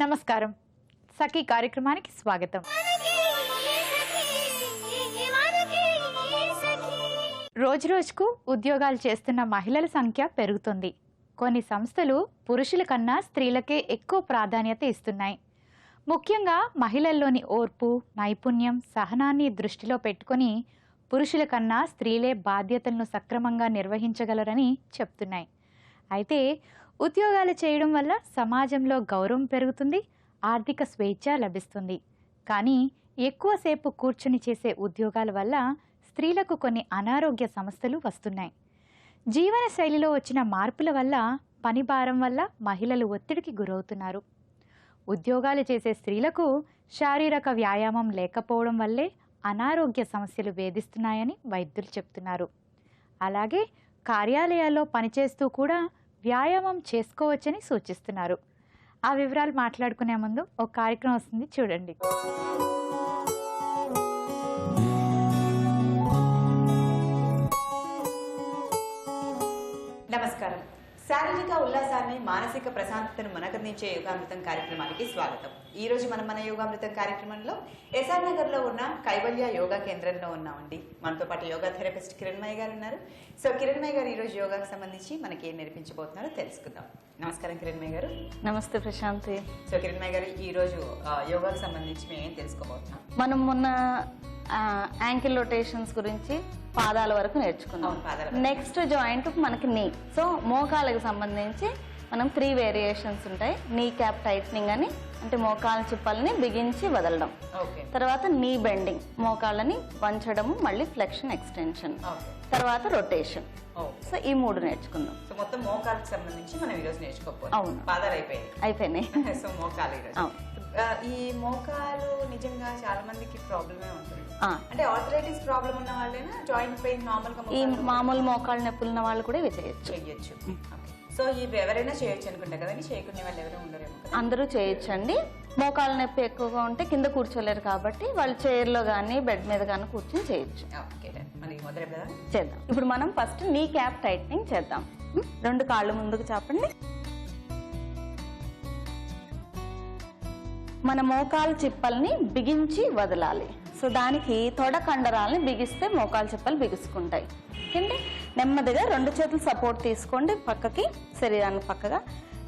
నమస్కారం. సఖీ కార్యక్రమానికి స్వాగతం. రోజురోజుకు ఉద్యోగాలు చేస్తున్న మహిళల సంఖ్య పెరుగుతుంది. కొన్ని సంస్థలు పురుషుల కన్నా స్త్రీలకే ఎక్కువ ప్రాధాన్యత ఇస్తున్నాయి. ముఖ్యంగా మహిళల్లోని ఓర్పు, నైపుణ్యం, సహనాన్ని దృష్టిలో పెట్టుకొని పురుషుల కన్నా స్త్రీలే బాధ్యతలను సక్రమంగా నిర్వహించగలరని చెప్తున్నాయి. అయితే ఉద్యోగాలు చేయడం వల్ల సమాజంలో గౌరవం పెరుగుతుంది, ఆర్థిక స్వేచ్ఛ లభిస్తుంది. కానీ ఎక్కువసేపు కూర్చుని చేసే ఉద్యోగాల వల్ల స్త్రీలకు కొన్ని అనారోగ్య సమస్యలు వస్తున్నాయి. జీవన శైలిలో వచ్చిన మార్పుల వల్ల, పని భారం వల్ల మహిళలు ఒత్తిడికి గురవుతున్నారు. ఉద్యోగాలు చేసే స్త్రీలకు శారీరక వ్యాయామం లేకపోవడం వల్లే అనారోగ్య సమస్యలు వేధిస్తున్నాయని వైద్యులు చెప్తున్నారు. అలాగే కార్యాలయాల్లో పనిచేస్తూ కూడా వ్యాయామం చేసుకోవచ్చని సూచిస్తున్నారు. ఆ వివరాలు మాట్లాడుకునే ముందు ఒక కార్యక్రమం వస్తుంది, చూడండి. నమస్కారం. శారీరక ఉల్లాసాన్ని, మానసిక ప్రశాంతతను మనకందించే యోగామృతం కార్యక్రమానికి స్వాగతం. ఈ రోజు మనం మన యోగామృతం కార్యక్రమంలో ఎస్ఆర్ నగర్ లో ఉన్న కైవల్య యోగా కేంద్రంలో ఉన్నామండి. మనతో పాటు యోగా థెరపిస్ట్ కిరణ్మయ్య గారు ఉన్నారు. సో కిరణ్మయ్య గారు ఈ రోజు యోగాకు సంబంధించి మనకి ఏం నేర్పించబోతున్నారో తెలుసుకుందాం. నమస్కారం కిరణ్మయ్య గారు. నమస్తే ప్రశాంతి. సో కిరణ్మయ్య గారు, ఈ రోజు యోగాకు సంబంధించి మేము ఏం తెలుసుకోబోతున్నాం? మనం మొన్న యాంకిల్ రొటేషన్స్ గురించి పాదాల వరకు నేర్చుకున్నాం. నెక్స్ట్ జాయింట్ మనకి నీ. సో మోకాళ్ళకి సంబంధించి మనం 3 వేరియేషన్స్ ఉంటాయి. నీ క్యాప్ టైట్నింగ్ అని, అంటే మోకాళ్ళ చిప్పల్ని బిగించి వదలడం. తర్వాత నీ బెండింగ్, మోకాళ్ళని వంచడము, మళ్ళీ ఫ్లెక్షన్, ఎక్స్టెన్షన్, తర్వాత రొటేషన్. సో ఈ 3 నేర్చుకుందాం. సో మొత్తం మోకాళ్ళకి సంబంధించి మనం ఈ రోజు నేర్చుకోకపోతే. అవును, పాదాలు అయిపోయినాయి. సో మోకాలు ఈ మోకాలు నిజంగా చాలా మందికి ప్రాబ్లమే ఉంటుంది. అంటే ఆర్థరైటిస్ ప్రాబ్లం ఉన్న వాళ్ళైనా, జాయింట్ పెయిన్ నార్మల్ గా ఈ మామూలు మోకాళ్ళ నొప్పులు ఉన్న వాళ్ళు కూడా ఇవి చేయొచ్చు. సో ఇవి ఎవరైనా చేయొచ్చు అనుకుంటా కదండి, చేయకునే వాళ్ళు ఎవరైనా ఉండరేమో? అందరూ చేయొచ్చండి. మోకాళ్ళ నొప్పి ఎక్కువగా ఉంటే కింద కూర్చోలేరు కాబట్టి వాళ్ళు చైర్ లో కానీ బెడ్ మీద కానీ కూర్చొని చేయొచ్చు. చేద్దాం. ఇప్పుడు మనం ఫస్ట్ నీ క్యాప్ టైట్నింగ్ చేద్దాం. 2 కాళ్ళు ముందుకు చాపండి. మన మోకాలు చిప్పల్ని బిగించి వదలాలి. సో దానికి తొడ కండరాలని బిగిస్తే మోకాలు చిప్పలు బిగుసుకుంటాయి. ఓకే, నెమ్మదిగా 2 చేతులు సపోర్ట్ తీసుకోండి పక్కకి, శరీరానికి పక్కగా.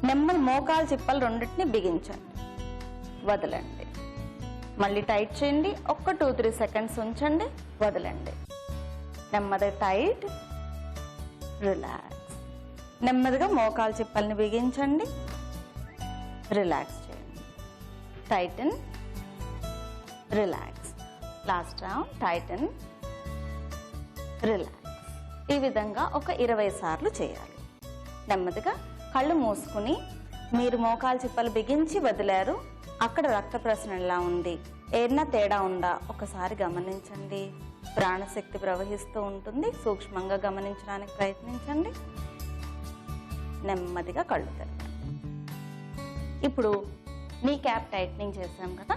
నెమ్మది మోకాలు చిప్పలు 2టిని బిగించండి, వదలండి. మళ్ళీ టైట్ చేయండి. 1-2-3 సెకండ్స్ ఉంచండి, వదలండి. నెమ్మదిగా టైట్, రిలాక్స్. నెమ్మదిగా మోకాలు చిప్పల్ని బిగించండి, రిలాక్స్ చేయండి. Titan, relax. Last round, Titan, relax. ఈ విధంగా ఒక 20 సార్లు చేయాలి. నెమ్మదిగా కళ్ళు మూసుకుని, మీరు మోకాలు చిప్పలు బిగించి వదిలారు, అక్కడ రక్త ప్రసరణ ఎలా ఉంది, ఏదైనా తేడా ఉందా ఒకసారి గమనించండి. ప్రాణశక్తి ప్రవహిస్తూ ఉంటుంది, సూక్ష్మంగా గమనించడానికి ప్రయత్నించండి. నెమ్మదిగా కళ్ళు తెరవండి. ఇప్పుడు నీ క్యాప్ టైట్నింగ్ చేసాం కదా,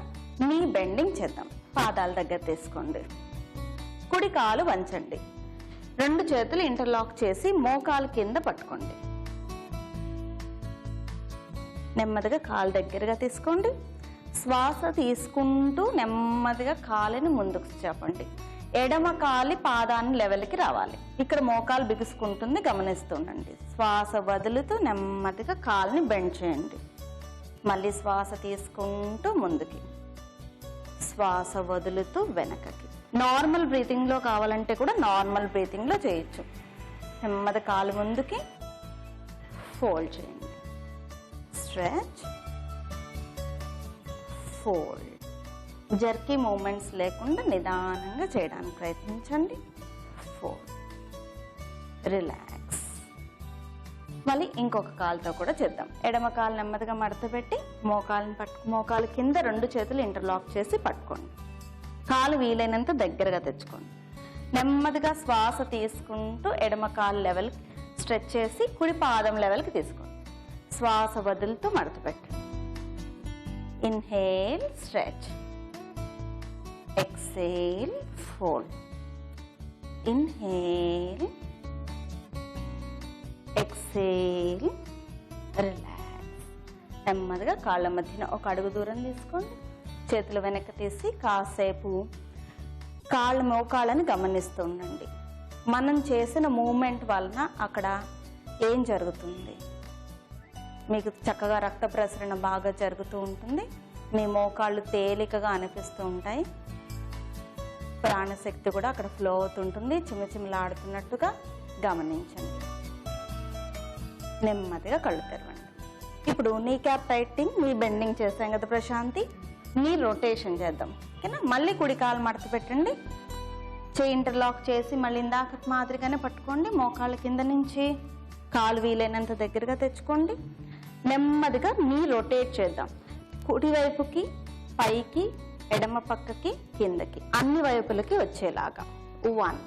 నీ బెండింగ్ చేద్దాం. పాదాల దగ్గర తీసుకోండి, కుడి కాలు వంచండి. 2 చేతులు ఇంటర్లాక్ చేసి మోకాలు కింద పట్టుకోండి. నెమ్మదిగా కాలు దగ్గరగా తీసుకోండి. శ్వాస తీసుకుంటూ నెమ్మదిగా కాలుని ముందుకు చాపండి. ఎడమ కాలి పాదాన్ని లెవెల్కి రావాలి. ఇక్కడ మోకాలు బిగుసుకుంటుంది, గమనిస్తుండండి. శ్వాస వదులుతూ నెమ్మదిగా కాలుని బెండ్ చేయండి. మళ్ళీ శ్వాస తీసుకుంటూ ముందుకి, శ్వాస వదులుతూ వెనకకి. నార్మల్ బ్రీతింగ్ లో కావాలంటే కూడా నార్మల్ బ్రీతింగ్ లో చేయొచ్చు. నెమ్మది కాలు ముందుకి, ఫోల్డ్ చేయండి, స్ట్రెచ్, ఫోల్డ్. జర్కీ మూమెంట్స్ లేకుండా నిదానంగా చేయడానికి ప్రయత్నించండి. Fold, relax. మళ్ళీ ఇంకొక కాలుతో కూడా చేద్దాం. ఎడమ కాలు నెమ్మదిగా మడత పెట్టి మోకాలు కింద 2 చేతులు ఇంటర్లాక్ చేసి పట్టుకోండి. కాలు వీలైనంత దగ్గరగా తెచ్చుకోండి. నెమ్మదిగా శ్వాస తీసుకుంటూ ఎడమ కాలు లెవెల్ స్ట్రెచ్ చేసి కుడి పాదం లెవెల్కి తీసుకోండి. శ్వాస వదులుతూ మడత పెట్టండి. Inhale, stretch. Exhale, fold. Inhale, exhale, relax. నెమ్మదిగా కాళ్ళ మధ్యన ఒక అడుగు దూరం తీసుకోండి. చేతులు వెనక్కి తీసి కాసేపు కాళ్ళ మోకాళ్ళని గమనిస్తూ ఉండండి. మనం చేసిన మూమెంట్ వలన అక్కడ ఏం జరుగుతుంది? మీకు చక్కగా రక్త ప్రసరణ బాగా జరుగుతూ ఉంటుంది. మీ మోకాళ్ళు తేలికగా అనిపిస్తూ ఉంటాయి. ప్రాణశక్తి కూడా అక్కడ ఫ్లో అవుతుంటుంది. చిమచిమలాడుతున్నట్టుగా గమనించండి. నెమ్మదిగా కళ్ళు తెరవండి. ఇప్పుడు నీ క్యాప్ టైటింగ్, నీ బెండింగ్ చేసాం కదా ప్రశాంతి, నీ రొటేషన్ చేద్దాం. ఓకేనా? మళ్ళీ కుడి కాలు మడత పెట్టండి. చేయి ఇంటర్లాక్ చేసి మళ్ళీ ఇందాక మాదిరిగానే పట్టుకోండి. మోకాళ్ళ కింద నుంచి కాలు వీలైనంత దగ్గరగా తెచ్చుకోండి. నెమ్మదిగా నీ రొటేట్ చేద్దాం. కుడి వైపుకి, పైకి, ఎడమ పక్కకి, కిందకి, అన్ని వైపులకి వచ్చేలాగా. 1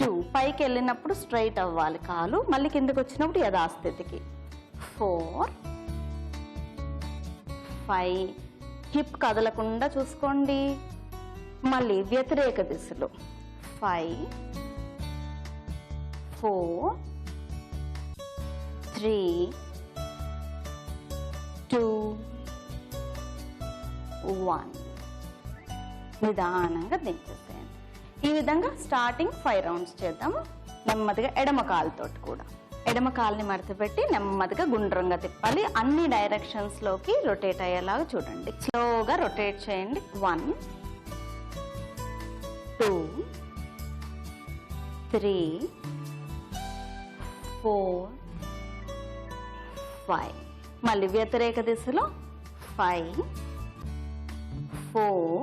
2 పైకి వెళ్ళినప్పుడు స్ట్రైట్ అవ్వాలి కాలు, మళ్ళీ కిందకి వచ్చినప్పుడు యథాస్థితికి. 4 5 హిప్ కదలకుండా చూసుకోండి. మళ్ళీ వ్యతిరేక దిశలో 5 4 3 2 1 నిదానంగా దించేసేయండి. ఈ విధంగా స్టార్టింగ్ 5 రౌండ్స్ చేద్దాము. నెమ్మదిగా ఎడమ కాలుతోటి కూడా ఎడమ కాలుని మడతపెట్టి నెమ్మదిగా గుండ్రంగా తిప్పాలి. అన్ని డైరెక్షన్స్లోకి రొటేట్ అయ్యేలాగా చూడండి. స్లోగా రొటేట్ చేయండి. 1 2 3 4 5 మళ్ళీ వ్యతిరేక దిశలో 5 4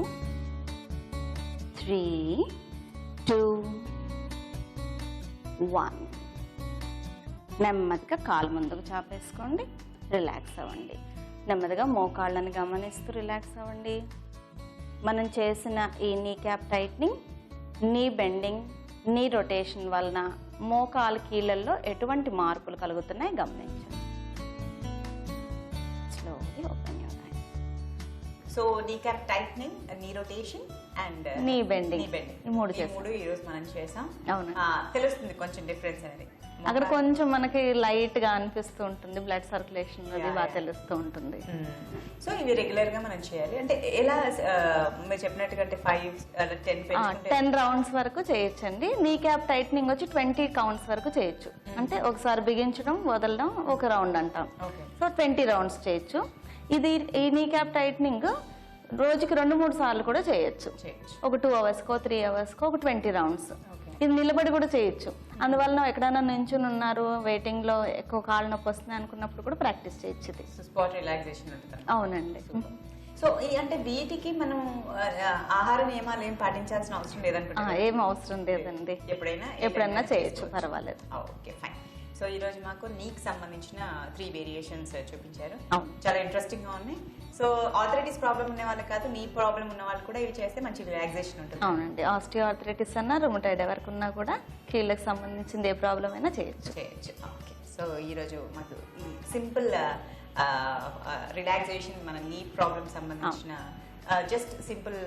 3 2 1 నెమ్మదిగా కాలు ముందుకు చాపేసుకోండి. రిలాక్స్ అవ్వండి. నెమ్మదిగా మోకాళ్ళని గమనిస్తూ రిలాక్స్ అవ్వండి. మనం చేసిన ఈ నీ క్యాప్ టైట్నింగ్, నీ బెండింగ్, నీ రొటేషన్ వలన మోకాలు కీళ్ళల్లో ఎటువంటి మార్పులు కలుగుతున్నాయి గమనించండి. Slowly open your eyes. So నీ క్యాప్ టైట్నింగ్, నీ రొటేషన్ అండ్ నీ బెండింగ్, ఈ మూడు ఈ రోజు మనం చేసాం. అవును, తెలుస్తుంది కొంచెం డిఫరెన్స్ అనేది. అక్కడ కొంచెం మనకి లైట్ గా అనిపిస్తూ ఉంటుంది. బ్లడ్ సర్క్యులేషన్ అది బాగా తెలుస్తూ ఉంటుంది. సో ఇవి రెగ్యులర్ గా మనం చేయాలి. అంటే ఎలా మీరు చెప్పినట్టుగా 10 రౌండ్స్ వరకు చేయొచ్చండి. నీ క్యాప్ టైట్నింగ్ వచ్చి 20 కౌంట్స్ వరకు చేయొచ్చు. అంటే ఒకసారి బిగించడం, వదలడం, ఒక రౌండ్ అంటాం. సో 20 రౌండ్స్ చేయొచ్చు. ఇది ఈ నీ క్యాప్ టైట్నింగ్ రోజుకి 2-3 సార్లు కూడా చేయొచ్చు. ఒక 2 అవర్స్కో 3 అవర్స్కో ఒక 20 రౌండ్స్. ఇది నిలబడి కూడా చేయొచ్చు. అందువల్ల ఎక్కడైనా నించుని ఉన్నారు, వెయిటింగ్ లో ఎక్కువ కాళ్ళు నొప్పి వస్తుంది అనుకున్నప్పుడు కూడా ప్రాక్టీస్ చేయొచ్చు. ఇది స్పాట్ రిలాక్సేషన్ ఉంటుంది. అవునండి. సో అంటే వీటికి మనం ఆహార నియమాలు ఏం పాటించాల్సిన అవసరం లేదనుకుంటా. ఏం అవసరం లేదండి. ఎప్పుడైనా చేయొచ్చు, పర్వాలేదు. Okay, fine. సో ఈ రోజు మాకు నీకు సంబంధించిన 3 వేరియేషన్స్ చూపించారు. చాలా ఇంట్రెస్టింగ్ గా ఉన్నాయి. సో ఆర్థరైటిస్ ప్రాబ్లం ఉన్న వాళ్ళు కాదు, నీ ప్రాబ్లం ఉన్న వాళ్ళు కూడా ఇవి చేస్తే మంచి రిలాక్సేషన్ ఉంటుంది. అవునండి. ఆస్టియో ఆర్థరైటిస్ అన్నా, రుమటాయిడ్ ఎవరికి ఉన్నా కూడా కీళ్ళకి సంబంధించింది ఏ ప్రాబ్లం అయినా చేయొచ్చు. ఓకే, సో ఈరోజు మాకు ఈ సింపుల్ రిలాక్సేషన్, మన నీ ప్రాబ్లం సంబంధించిన జస్ట్ సింపుల్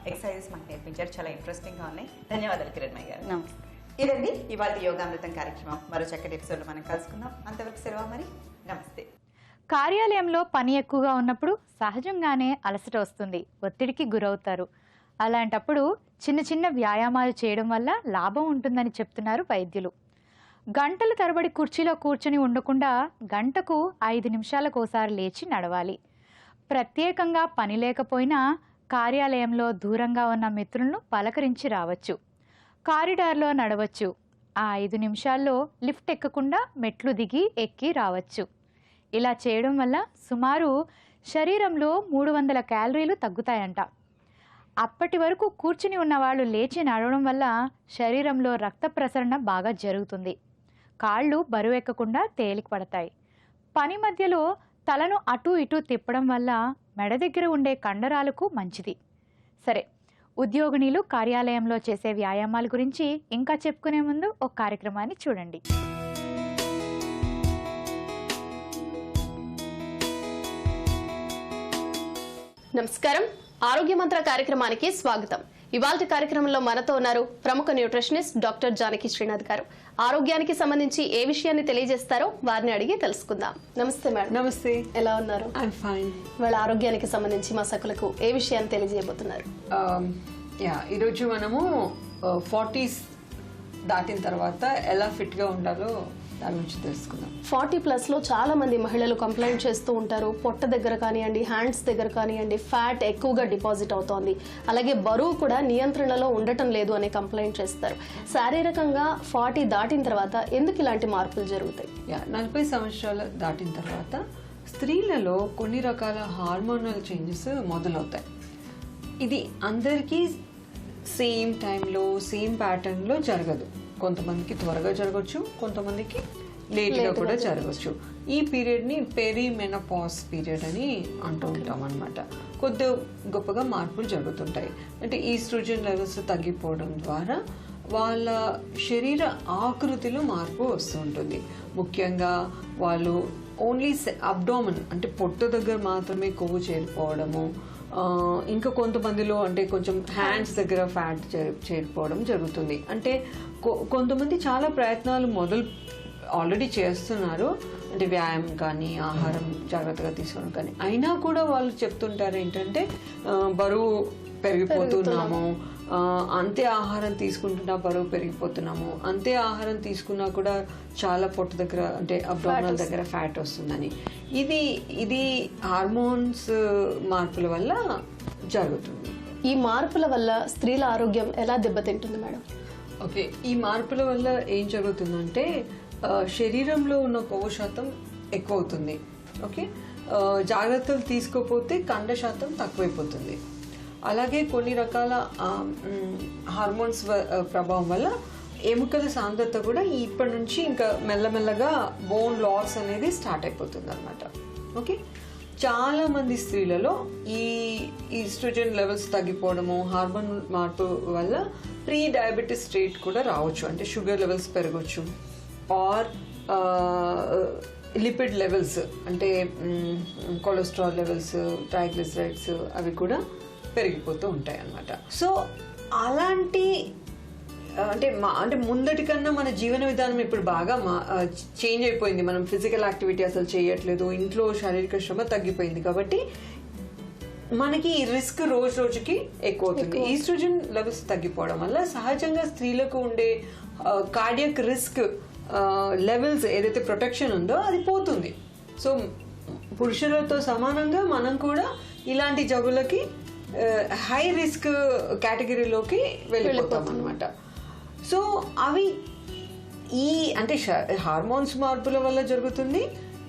ఎక్సర్సైజెస్ మాకు నేర్పించారు. చాలా ఇంట్రెస్టింగ్ గా ఉన్నాయి. ధన్యవాదాలు కిరణ్మయ్య గారు. నమస్తే. ఇదండి ఇవాళ యోగామృతం కార్యక్రమం. మరో చక్కటి ఎపిసోడ్లో మనం కలుసుకుందాం. అంతవరకు సెలవు మరి. నమస్తే. కార్యాలయంలో పని ఎక్కువగా ఉన్నప్పుడు సహజంగానే అలసట వస్తుంది, ఒత్తిడికి గురవుతారు. అలాంటప్పుడు చిన్న చిన్న వ్యాయామాలు చేయడం వల్ల లాభం ఉంటుందని చెప్తున్నారు వైద్యులు. గంటల తరబడి కుర్చీలో కూర్చుని ఉండకుండా గంటకు 5 నిమిషాలకోసారి లేచి నడవాలి. ప్రత్యేకంగా పని లేకపోయినా కార్యాలయంలో దూరంగా ఉన్న మిత్రులను పలకరించి రావచ్చు. కారిడార్లో నడవచ్చు. ఆ 5 నిమిషాల్లో లిఫ్ట్ ఎక్కకుండా మెట్లు దిగి ఎక్కి రావచ్చు. ఇలా చేయడం వల్ల సుమారు శరీరంలో 300 క్యాలరీలు తగ్గుతాయంట. అప్పటి వరకు కూర్చుని ఉన్నవాళ్ళు లేచి నడవడం వల్ల శరీరంలో రక్త ప్రసరణ బాగా జరుగుతుంది. కాళ్ళు బరువెక్కకుండా తేలిక పడతాయి. పని మధ్యలో తలను అటు ఇటు తిప్పడం వల్ల మెడ దగ్గర ఉండే కండరాలకు మంచిది. సరే, ఉద్యోగినీలు కార్యాలయంలో చేసే వ్యాయామాల గురించి ఇంకా చెప్పుకునే ముందు ఒక కార్యక్రమాన్ని చూడండి. నమస్కారం. ఆరోగ్య మంత్ర కార్యక్రమానికి స్వాగతం. ఇవాల్టి కార్యక్రమంలో మనతో ఉన్నారు ప్రముఖ న్యూట్రిషనిస్ట్ డాక్టర్ జానకి శ్రీనాథ్ గారు. ఆరోగ్యానికి సంబంధించి ఏ విషయాన్ని తెలియజేస్తారో వారిని అడిగి తెలుసుకుందాం. నమస్తే మేడం. నమస్తే. ఎలా ఉన్నారు? I'm fine. వాళ్ళ ఆరోగ్యానికి సంబంధించి మా సకులకు ఏ విషయాన్ని తెలియజేయబోతున్నారు? ఈరోజు మనము 40s దాటిన తర్వాత ఎలా ఫిట్గా ఉండాలో దాని గురించి తెలుసుకుందాం. 40+ లో చాలా మంది మహిళలు కంప్లైంట్ చేస్తూ ఉంటారు. పొట్ట దగ్గర కానివ్వండి, హ్యాండ్స్ దగ్గర కానివ్వండి, ఫ్యాట్ ఎక్కువగా డిపాజిట్ అవుతోంది, అలాగే బరువు కూడా నియంత్రణలో ఉండటం లేదు అనే కంప్లైంట్ చేస్తారు. శారీరకంగా 40 దాటిన తర్వాత ఎందుకు ఇలాంటి మార్పులు జరుగుతాయి? 40 సంవత్సరాలు దాటిన తర్వాత స్త్రీలలో కొన్ని రకాల హార్మోనల్ చేంజెస్ మొదలవుతాయి. ఇది అందరికీ సేమ్ టైంలో సేమ్ ప్యాటర్న్లో జరగదు. కొంతమందికి త్వరగా జరగచ్చు, కొంతమందికి లేట్గా కూడా జరగచ్చు. ఈ పీరియడ్ని పెరిమెనోపాజ్ పీరియడ్ అని అంటూ ఉంటాం అనమాట. కొద్ది గొప్పగా మార్పులు జరుగుతుంటాయి. అంటే ఈస్ట్రోజన్ లెవెల్స్ తగ్గిపోవడం ద్వారా వాళ్ళ శరీర ఆకృతిలో మార్పు వస్తుంటుంది. ముఖ్యంగా వాళ్ళు ఓన్లీ అబ్డామన్ అంటే పొట్ట దగ్గర మాత్రమే కొవ్వు చేరిపోవడము, ఇంకా కొంతమందిలో అంటే కొంచెం హ్యాండ్స్ దగ్గర ఫ్యాట్ చేరిపోవడం జరుగుతుంది. అంటే కొంతమంది చాలా ప్రయత్నాలు ఆల్రెడీ చేస్తున్నారు, అంటే వ్యాయామం కానీ ఆహారం జాగ్రత్తగా తీసుకోవడం కానీ, అయినా కూడా వాళ్ళు చెప్తుంటారు ఏంటంటే బరువు పెరిగిపోతున్నాము, అంతే ఆహారం తీసుకుంటున్నా బరువు పెరిగిపోతున్నాము, అంతే ఆహారం తీసుకున్నా కూడా చాలా పొట్ట దగ్గర అంటే అబ్డామినల్ దగ్గర ఫ్యాట్ వస్తుందని. ఇది హార్మోన్స్ మార్పుల వల్ల జరుగుతుంది. ఈ మార్పుల వల్ల స్త్రీల ఆరోగ్యం ఎలా దెబ్బతింటుంది మేడం? ఓకే, ఈ మార్పుల వల్ల ఏం జరుగుతుందంటే శరీరంలో ఉన్న కొవ్వు శాతం ఎక్కువ అవుతుంది. ఓకే, జాగ్రత్తలు తీసుకోకపోతే కండ శాతం తక్కువైపోతుంది. అలాగే కొన్ని రకాల హార్మోన్స్ ప్రభావం వల్ల ఎముకల సాంద్రత కూడా ఇప్పటి నుంచి ఇంకా మెల్లమెల్లగా బోన్ లాస్ అనేది స్టార్ట్ అయిపోతుంది అనమాట. ఓకే, చాలా మంది స్త్రీలలో ఈ ఈస్ట్రోజన్ లెవెల్స్ తగ్గిపోవడము, హార్మోన్ మార్పు వల్ల ప్రీ డయాబెటిస్ స్టేట్ కూడా రావచ్చు. అంటే షుగర్ లెవెల్స్ పెరగచ్చు, ఆర్ లిపిడ్ లెవెల్స్ అంటే కొలెస్ట్రాల్ లెవెల్స్, ట్రైగ్లిసరైడ్స్ అవి కూడా పెరిగిపోతూ ఉంటాయి అన్నమాట. సో అలాంటి అంటే ముందటి కన్నా మన జీవన విధానం ఇప్పుడు బాగా చేంజ్ అయిపోయింది. మనం ఫిజికల్ యాక్టివిటీ అసలు చేయట్లేదు, ఇంట్లో శారీరక శ్రమ తగ్గిపోయింది. కాబట్టి మనకి ఈ రిస్క్ రోజు రోజుకి ఎక్కువ అవుతుంది. ఈస్ట్రోజన్ లెవెల్స్ తగ్గిపోవడం వల్ల సహజంగా స్త్రీలకు ఉండే కార్డియాక్ రిస్క్ లెవెల్స్ ఏదైతే ప్రొటెక్షన్ ఉందో అది పోతుంది. సో పురుషులతో సమానంగా మనం కూడా ఇలాంటి జబ్బులకి హై రిస్క్ కేటగిరీలోకి వెళ్ళిపోతాం అనమాట. సో అవి అంటే హార్మోన్స్ మార్పుల వల్ల జరుగుతుంది,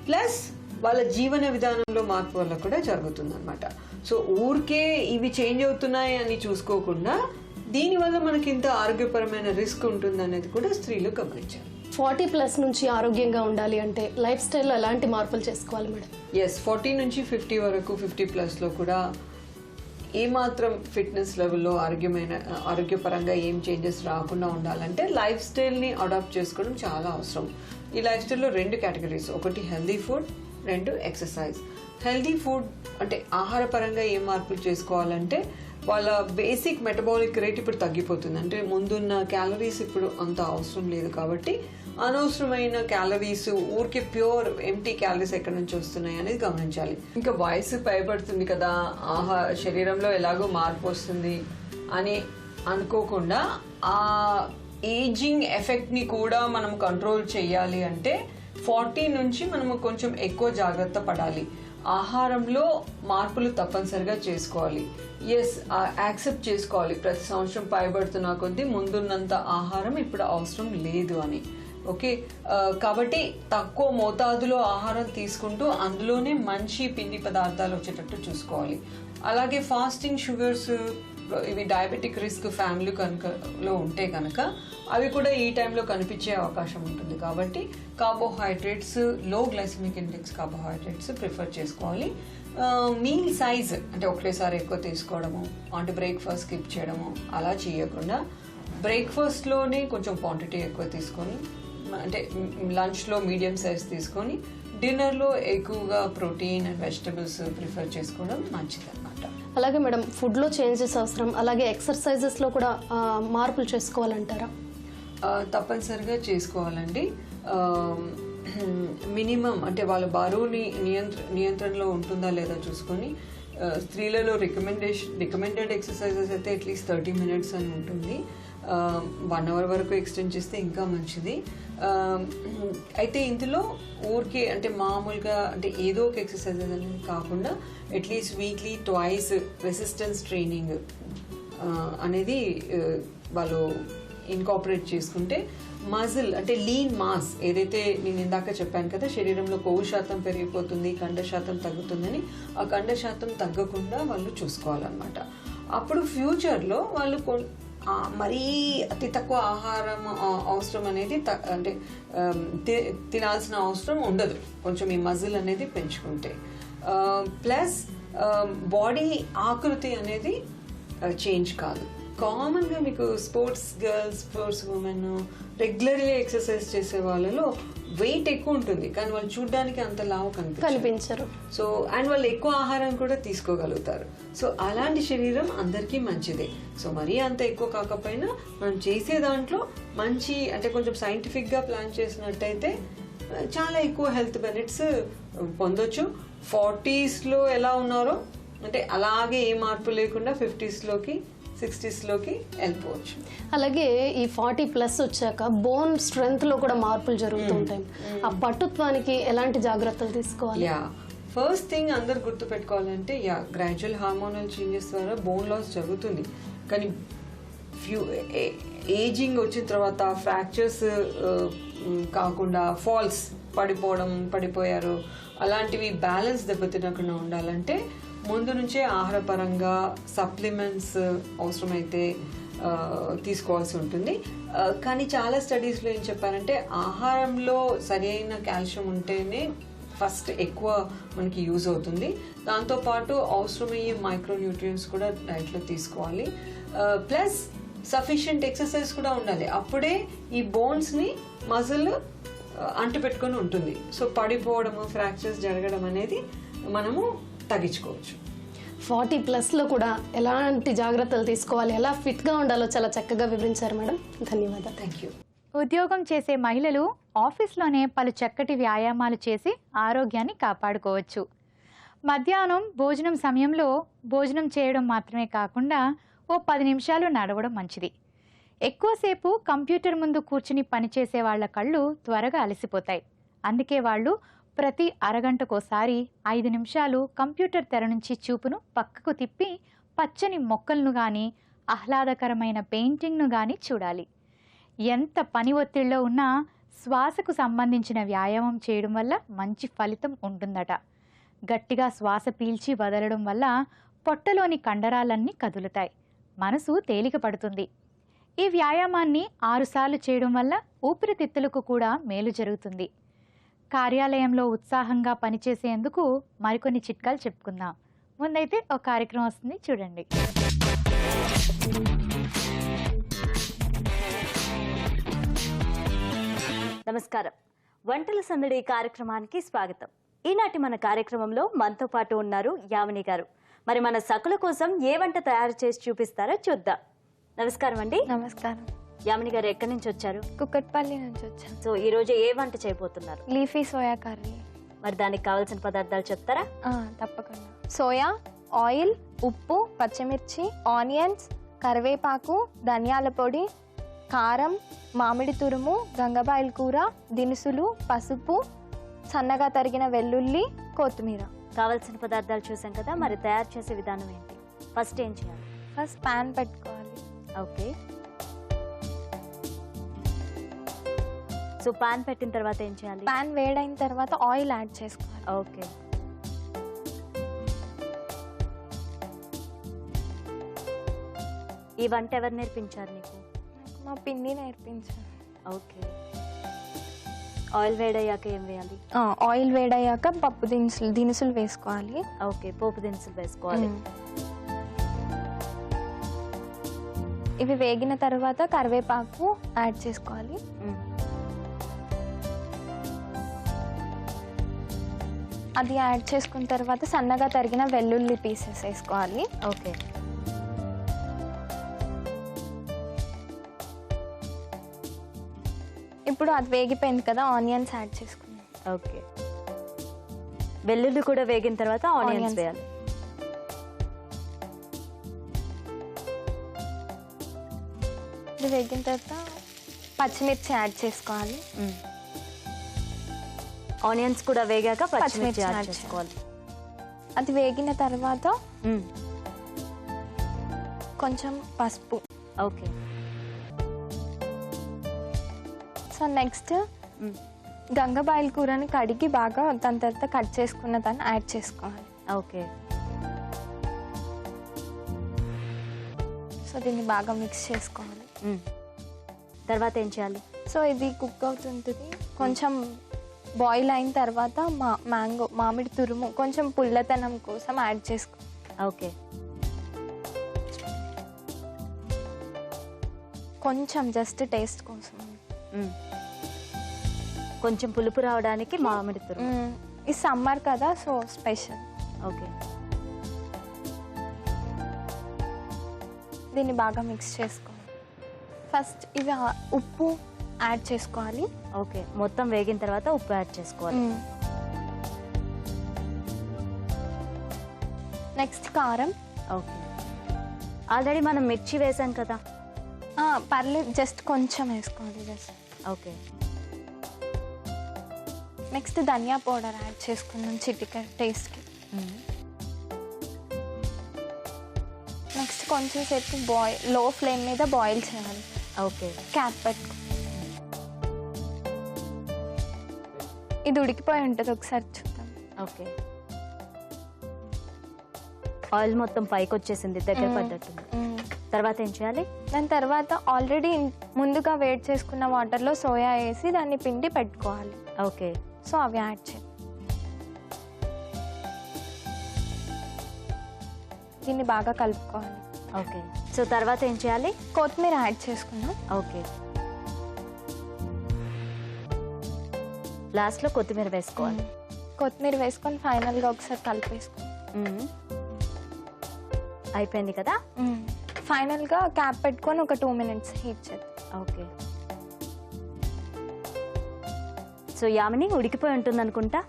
ప్లస్ వాళ్ళ జీవన విధానంలో మార్పు వల్ల కూడా జరుగుతుంది అనమాట. సో ఊరికే ఇవి చేంజ్ అవుతున్నాయి అని చూసుకోకుండా దీనివల్ల మనకి ఇంత ఆరోగ్యపరమైన రిస్క్ ఉంటుంది అనేది కూడా స్త్రీలు గమనించాలి. 40+ నుంచి ఆరోగ్యంగా ఉండాలి అంటే లైఫ్ స్టైల్లో ఎలాంటి మార్పులు చేసుకోవాలి మేడం? 40 నుంచి 50 వరకు, 50+లో కూడా ఏమాత్రం ఫిట్నెస్ లెవెల్లో ఆరోగ్యపరంగా ఏం చేంజెస్ రాకుండా ఉండాలంటే లైఫ్ స్టైల్ని అడాప్ట్ చేసుకోవడం చాలా అవసరం. ఈ లైఫ్ స్టైల్లో 2 కేటగిరీస్, ఒకటి healthy food, 2 exercise. Healthy food అంటే ఆహారపరంగా ఏం మార్పులు చేసుకోవాలంటే వాళ్ళ బేసిక్ మెటబాలిక్ రేట్ ఇప్పుడు తగ్గిపోతుంది. అంటే ముందున్న క్యాలరీస్ ఇప్పుడు అంత అవసరం లేదు, కాబట్టి అనవసరమైన క్యాలరీస్, ఊరికే ప్యూర్ ఎంటీ క్యాలరీస్ ఎక్కడి నుంచి వస్తున్నాయి అనేది గమనించాలి. ఇంకా వయసు పైబడుతుంది కదా, శరీరంలో ఎలాగో మార్పు వస్తుంది అని అనుకోకుండా ఆ ఏజింగ్ ఎఫెక్ట్ని కూడా మనం కంట్రోల్ చేయాలి అంటే 40 నుంచి మనము కొంచెం ఎక్కువ జాగ్రత్త పడాలి. ఆహారంలో మార్పులు తప్పనిసరిగా చేసుకోవాలి. యాక్సెప్ట్ చేసుకోవాలి, ప్రతి సంవత్సరం పైబడుతున్న కొద్దీ ముందున్నంత ఆహారం ఇప్పుడు అవసరం లేదు అని. ఓకే, కాబట్టి తక్కువ మోతాదులో ఆహారం తీసుకుంటూ అందులోనే మంచి పిండి పదార్థాలు వచ్చేటట్టు చూసుకోవాలి. అలాగే ఫాస్టింగ్ షుగర్స్, ఇవి డయాబెటిక్ రిస్క్ ఫ్యామిలీ కనుకలో ఉంటే కనుక అవి కూడా ఈ టైంలో కనిపించే అవకాశం ఉంటుంది. కాబట్టి కార్బోహైడ్రేట్స్, లో గ్లైసెమిక్ ఇండెక్స్ కార్బోహైడ్రేట్స్ ప్రిఫర్ చేసుకోవాలి. మీల్ సైజ్ అంటే ఒకటేసారి ఎక్కువ తీసుకోవడము, అంటే బ్రేక్ఫాస్ట్ స్కిప్ చేయడము అలా చేయకుండా బ్రేక్ఫాస్ట్లోనే కొంచెం క్వాంటిటీ ఎక్కువ తీసుకొని, అంటే లంచ్లో మీడియం సైజ్ తీసుకొని డిన్నర్లో ఎక్కువగా ప్రోటీన్ అండ్ వెజిటబుల్స్ ప్రిఫర్ చేసుకోవడం మంచిది అనమాట. అలాగే మేడం ఫుడ్లో చేంజెస్ అవసరం, అలాగే ఎక్సర్సైజెస్లో కూడా మార్పులు చేసుకోవాలంటారా? తప్పనిసరిగా చేసుకోవాలండి. మినిమం అంటే వాళ్ళ బరువుని నియంత్రణలో ఉంటుందా లేదా చూసుకొని, స్త్రీలలో రికమెండెడ్ ఎక్సర్సైజెస్ అయితే అట్లీస్ట్ 30 minutes అని ఉంటుంది. 1 hour వరకు ఎక్స్టెండ్ చేస్తే ఇంకా మంచిది. అయితే ఇందులో ఊరికే అంటే మామూలుగా అంటే ఏదో ఒక ఎక్సర్సైజెస్ అనేది కాకుండా అట్లీస్ట్ వీక్లీ 2 రెసిస్టెన్స్ ట్రైనింగ్ అనేది వాళ్ళు ఇన్కార్పొరేట్ చేసుకుంటే మజిల్ అంటే లీన్ మాస్ ఏదైతే నేను ఇందాక చెప్పాను కదా, శరీరంలో కొవ్వు శాతం పెరిగిపోతుంది, కండ శాతం తగ్గుతుందని, ఆ కండ శాతం తగ్గకుండా వాళ్ళు చూసుకోవాలన్నమాట. అప్పుడు ఫ్యూచర్లో వాళ్ళు మరీ అతి తక్కువ ఆహారం అవసరం అనేది అంటే తినాల్సిన అవసరం ఉండదు కొంచెం ఈ మజిల్ అనేది పెంచుకుంటే. ప్లస్ బాడీ ఆకృతి అనేది చేంజ్ కాదు. కామన్గా మీకు స్పోర్ట్స్ గర్ల్స్, స్పోర్ట్స్ ఉమెన్ రెగ్యులర్గా ఎక్సర్సైజ్ చేసే వాళ్ళలో వెయిట్ ఎక్కువ ఉంటుంది, కానీ వాళ్ళు చూడడానికి అంత లావు కనిపించరు. సో అండ్ వాళ్ళు ఎక్కువ ఆహారం కూడా తీసుకోగలుగుతారు. సో అలాంటి శరీరం అందరికీ మంచిదే. సో మరీ అంత ఎక్కువ కాకపోయినా మనం చేసే దాంట్లో మంచి అంటే కొంచెం సైంటిఫిక్గా ప్లాన్ చేసినట్టయితే చాలా ఎక్కువ హెల్త్ బెనిఫిట్స్ పొందొచ్చు. 40sలో ఎలా ఉన్నారో అంటే అలాగే ఏ మార్పు లేకుండా 50sలోకి 60sలోకి వెళ్ళిపోవచ్చు. అలాగే ఈ 40+ వచ్చాక బోన్ స్ట్రెంగ్త్ లో కూడా మార్పులు జరుగుతుంటాయి. ఆ పట్టుత్వానికి ఎలాంటి జాగ్రత్తలు తీసుకోవాలి? ఫస్ట్ థింగ్ అందరు గుర్తుపెట్టుకోవాలంటే గ్రాడ్యువల్ హార్మోనల్ చేంజెస్ ద్వారా బోన్ లాస్ జరుగుతుంది, కానీ ఏజింగ్ వచ్చిన తర్వాత ఫ్రాక్చర్స్ కాకుండా ఫాల్స్ పడిపోయారు అలాంటివి బ్యాలెన్స్ దెబ్బతినకుండా ఉండాలంటే ముందు నుంచే ఆహారపరంగా సప్లిమెంట్స్ అవసరమైతే తీసుకోవాల్సి ఉంటుంది. కానీ చాలా స్టడీస్లో ఏం చెప్పారంటే ఆహారంలో సరైన కాల్షియం ఉంటేనే ఫస్ట్ ఎక్కువ మనకి యూజ్ అవుతుంది. దాంతోపాటు అవసరమయ్యే మైక్రోన్యూట్రియంట్స్ కూడా డైట్లో తీసుకోవాలి. ప్లస్ సఫిషియంట్ ఎక్సర్సైజ్ కూడా ఉండాలి. అప్పుడే ఈ బోన్స్ని మజిల్ అంటు పెట్టుకొని ఉంటుంది. సో పడిపోవడము, ఫ్రాక్చర్స్ జరగడం అనేది మనము తగ్గించుకోవచ్చు. 40+లో కూడా ఎలాంటి జాగ్రత్తలు తీసుకోవాలి, ఎలా ఫిట్గా ఉండాలో చాలా చక్కగా వివరించారు మేడం. ధన్యవాదాలు. Thank you. ఉద్యోగం చేసే మహిళలు ఆఫీస్లోనే పలు చక్కటి వ్యాయామాలు చేసి ఆరోగ్యాన్ని కాపాడుకోవచ్చు. మధ్యాహ్నం భోజనం సమయంలో భోజనం చేయడం మాత్రమే కాకుండా ఓ 10 నిమిషాలు నడవడం మంచిది. ఎక్కువసేపు కంప్యూటర్ ముందు కూర్చుని పనిచేసే వాళ్ళ కళ్ళు త్వరగా అలసిపోతాయి. అందుకే వాళ్ళు ప్రతి అరగంటకోసారి 5 నిమిషాలు కంప్యూటర్ తెర నుంచి చూపును పక్కకు తిప్పి పచ్చని మొక్కలను కానీ ఆహ్లాదకరమైన పెయింటింగ్ను కానీ చూడాలి. ఎంత పని ఒత్తిడిలో ఉన్నా శ్వాసకు సంబంధించిన వ్యాయామం చేయడం వల్ల మంచి ఫలితం ఉంటుందట. గట్టిగా శ్వాస పీల్చి వదలడం వల్ల పొట్టలోని కండరాలన్నీ కదులుతాయి, మనసు తేలిక పడుతుంది. ఈ వ్యాయామాన్ని 6 సార్లు చేయడం వల్ల ఊపిరితిత్తులకు కూడా మేలు జరుగుతుంది. కార్యాలయంలో ఉత్సాహంగా పనిచేసేందుకు మరికొన్ని చిట్కాలు చెప్పుకుందాం. ముందైతే ఒక కార్యక్రమం వస్తుంది, చూడండి. నమస్కారం. వంటల సందడి కార్యక్రమానికి స్వాగతం. ఈనాటి మన కార్యక్రమంలో మనతో పాటు ఉన్నారు యామిని గారు. మరి మన సకుల కోసం ఏ వంట తయారు చేసి చూపిస్తారో చూద్దాం. నమస్కారం అండి. నమస్కారం. యామిని గారు ఎక్కడి నుంచి వచ్చారు? కుక్కట్పల్లి నుంచి వచ్చాను. సో ఈ రోజు ఏ వంట చేయబోతున్నారు? Leafy soya curry. మరి దానికి కావాల్సిన పదార్థాలు చెప్తారా? తప్పకుండా. సోయా, ఆయిల్, ఉప్పు, పచ్చిమిర్చి, ఆనియన్స్, కరివేపాకు, ధనియాల పొడి, కారం, మామిడి తురుము, గంగబాయిల్ కూర, దినుసులు, పసుపు, సన్నగా తరిగిన వెల్లుల్లి, కొత్తిమీర. కావాల్సిన పదార్థాలు చూసాం కదా, మరి తయారు చేసే విధానం ఏంటి? ఫస్ట్ ఏం చేయాలి? ఫస్ట్ ప్యాన్ పెట్టుకోవాలి. ఓకే. సో పాన్ పెట్టిన తర్వాత ఏం చేయాలి? ప్యాన్ వేడైన తర్వాత ఆయిల్ యాడ్ చేసుకోవాలి. ఓకే. ఈ వంట ఎవరు నేర్పించారు నీకు? మా పిన్ని నేర్పించారు. ఓకే. ఆయిల్ వేడయ్యాక ఏం వేయాలి? ఆయిల్ వేడయ్యాక పప్పు దినుసులు వేసుకోవాలి. ఓకే, పోపు దినుసులు వేసుకోవాలి. ఇవి వేగిన తర్వాత కరివేపాకు యాడ్ చేసుకోవాలి. అది యాడ్ చేసుకున్న తర్వాత సన్నగా తరిగిన వెల్లుల్లి పీసెస్ వేసుకోవాలి. ఓకే. ఇప్పుడు అది వేగిపోయింది కదా, ఆనియన్స్ యాడ్ చేసుకున్నాం. ఓకే. వెల్లుల్లి కూడా వేగిన తర్వాత ఆనియన్స్ వేయాలి. ఇది వేగిన తర్వాత పచ్చిమిర్చి యాడ్ చేసుకోవాలి. ఆనియన్స్ కూడా వేగాక పచ్చిమిర్చి యాడ్ చేసుకోవాలి. అది వేగిన తర్వాత కొంచెం పసుపు. ఓకే. సో నెక్స్ట్ గంగబాయిల కూరని కడిగి బాగా దాని తర్వాత కట్ చేసుకున్న దాన్ని యాడ్ చేసుకోవాలి. ఓకే. సో దీన్ని బాగా మిక్స్ చేసుకోవాలి. తర్వాత ఏం చేయాలి? సో ఇది కుక్ అవుతుంటుంది. కొంచెం బాయిల్ అయిన తర్వాత మామిడి తురుము కొంచెం పుల్లతనం కోసం యాడ్ చేసుకో. ఓకే. కొంచెం జస్ట్ టేస్ట్ కోసం. కొంచెం పులుపు రావడానికి మామిడి తురుము. ఈ సమ్మర్ కదా, సో స్పెషల్. ఓకే. దీన్ని బాగా మిక్స్ చేసుకోవాలి. ఫస్ట్ ఇవి ఉప్పు యాడ్ చేసుకోవాలి. ఓకే. మొత్తం వేగిన తర్వాత ఉప్పు యాడ్ చేసుకోవాలి. నెక్స్ట్ కారం. ఓకే. ఆల్రెడీ మనం మిర్చి వేసాం కదా. పర్లేదు, జస్ట్ కొంచెం వేసుకోవాలి జస్ట్. ఓకే. నెక్స్ట్ ధనియా పౌడర్ యాడ్ చేసుకున్నాం చిటిక టేస్ట్కి. నెక్స్ట్ కొంచెం సేపు లో ఫ్లేమ్ మీద బాయిల్ చేయాలి. ఓకే. క్యాప్ పెట్టుకో. ఇది ఉడికిపోయి ఉంటుంది, ఒకసారి చూద్దాం. ఓకే. ఆయిల్ మొత్తం పైకి వచ్చేసింది, దగ్గర పడ్డట్టుంది. తర్వాత ఏం చేయాలి? దాని తర్వాత ఆల్రెడీ ముందుగా వేడి చేసుకున్న వాటర్లో సోయా వేసి దాన్ని పిండి పెట్టుకోవాలి. ఓకే. సో అవి యాడ్ చేయాలి. దీన్ని బాగా కలుపుకోవాలి. ఓకే. సో తర్వాత ఏం చేయాలి? కొత్తిమీర యాడ్ చేసుకున్నాం. ఓకే. లాస్ట్లో కొత్తిమీర వేసుకోవాలి. కొత్తిమీర వేసుకొని ఫైనల్గా ఒకసారి కలిపేసుకోవాలి. అయిపోయింది కదా. ఫైనల్గా క్యాప్ పెట్టుకొని ఒక 2 minutes హీట్ చేద్దాం. ఓకే. సో యామిని ఉడికిపోయి ఉంటుంది అనుకుంటా.